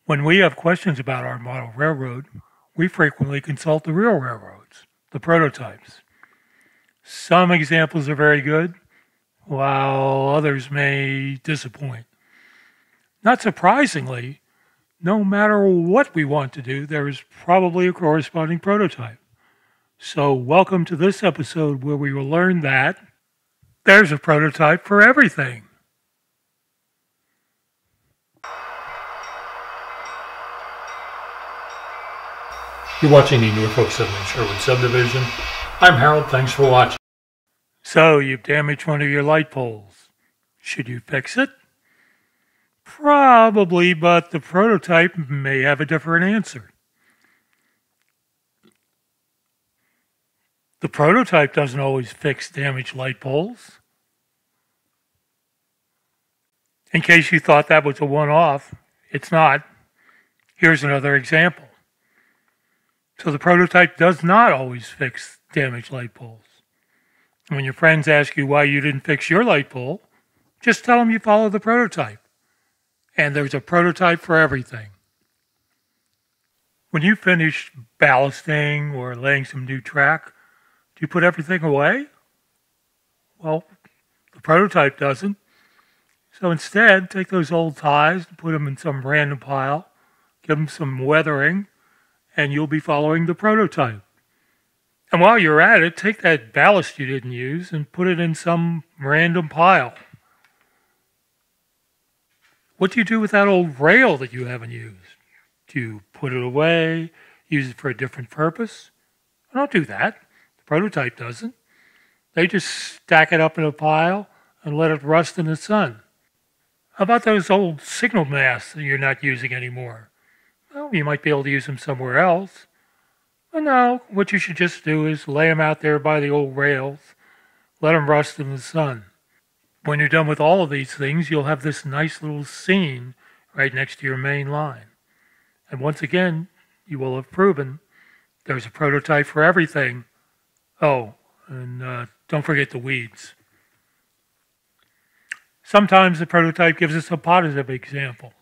When we have questions about our model railroad, we frequently consult the real railroads, the prototypes. Some examples are very good, while others may disappoint. Not surprisingly, no matter what we want to do, there is probably a corresponding prototype. So welcome to this episode where we will learn that there's a prototype for everything. You're watching the Norfolk Southern Sherwood subdivision. I'm Harold, thanks for watching. So, you've damaged one of your light poles. Should you fix it? Probably, but the prototype may have a different answer. The prototype doesn't always fix damaged light poles. In case you thought that was a one-off, it's not. Here's another example. So the prototype does not always fix damaged light poles. When your friends ask you why you didn't fix your light pole, just tell them you follow the prototype. And there's a prototype for everything. When you finish ballasting or laying some new track, do you put everything away? Well, the prototype doesn't. So instead, take those old ties and put them in some random pile, give them some weathering, and you'll be following the prototype. And while you're at it, take that ballast you didn't use and put it in some random pile. What do you do with that old rail that you haven't used? Do you put it away, use it for a different purpose? Don't do that. The prototype doesn't. They just stack it up in a pile and let it rust in the sun. How about those old signal masts that you're not using anymore? Well, you might be able to use them somewhere else. But no, what you should just do is lay them out there by the old rails, let them rust in the sun. When you're done with all of these things, you'll have this nice little scene right next to your main line. And once again, you will have proven there's a prototype for everything. Oh, and don't forget the weeds. Sometimes the prototype gives us a positive example.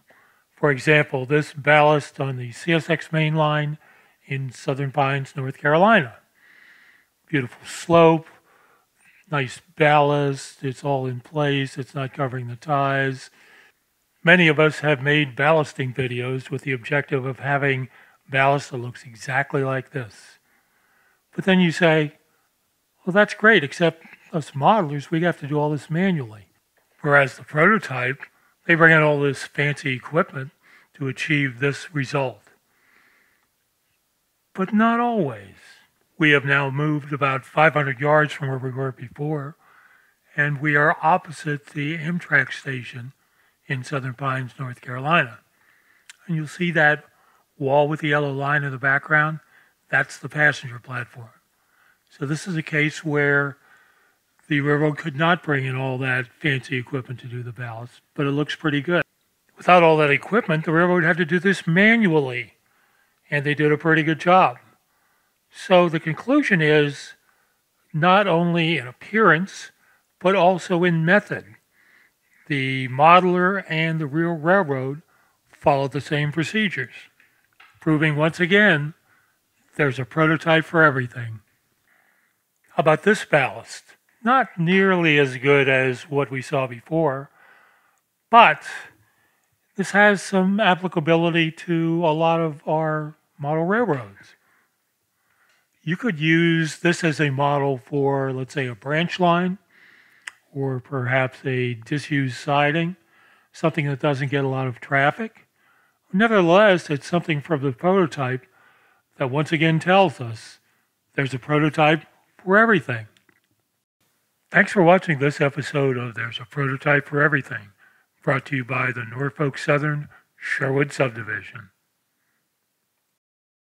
For example, this ballast on the CSX main line in Southern Pines, North Carolina. Beautiful slope, nice ballast, it's all in place, it's not covering the ties. Many of us have made ballasting videos with the objective of having ballast that looks exactly like this. But then you say, well, that's great, except us modelers, we have to do all this manually. Whereas the prototype, they bring in all this fancy equipment to achieve this result. But not always. We have now moved about 500 yards from where we were before, and we are opposite the Amtrak station in Southern Pines, North Carolina. And you'll see that wall with the yellow line in the background. That's the passenger platform. So this is a case where the railroad could not bring in all that fancy equipment to do the ballast, but it looks pretty good. Without all that equipment, the railroad had to do this manually, and they did a pretty good job. So the conclusion is not only in appearance, but also in method. The modeler and the real railroad followed the same procedures, proving once again there's a prototype for everything. How about this ballast? Not nearly as good as what we saw before, but this has some applicability to a lot of our model railroads. You could use this as a model for, let's say, a branch line, or perhaps a disused siding, something that doesn't get a lot of traffic. Nevertheless, it's something from the prototype that once again tells us there's a prototype for everything. Thanks for watching this episode of There's a Prototype for Everything, brought to you by the Norfolk Southern Sherwood Subdivision.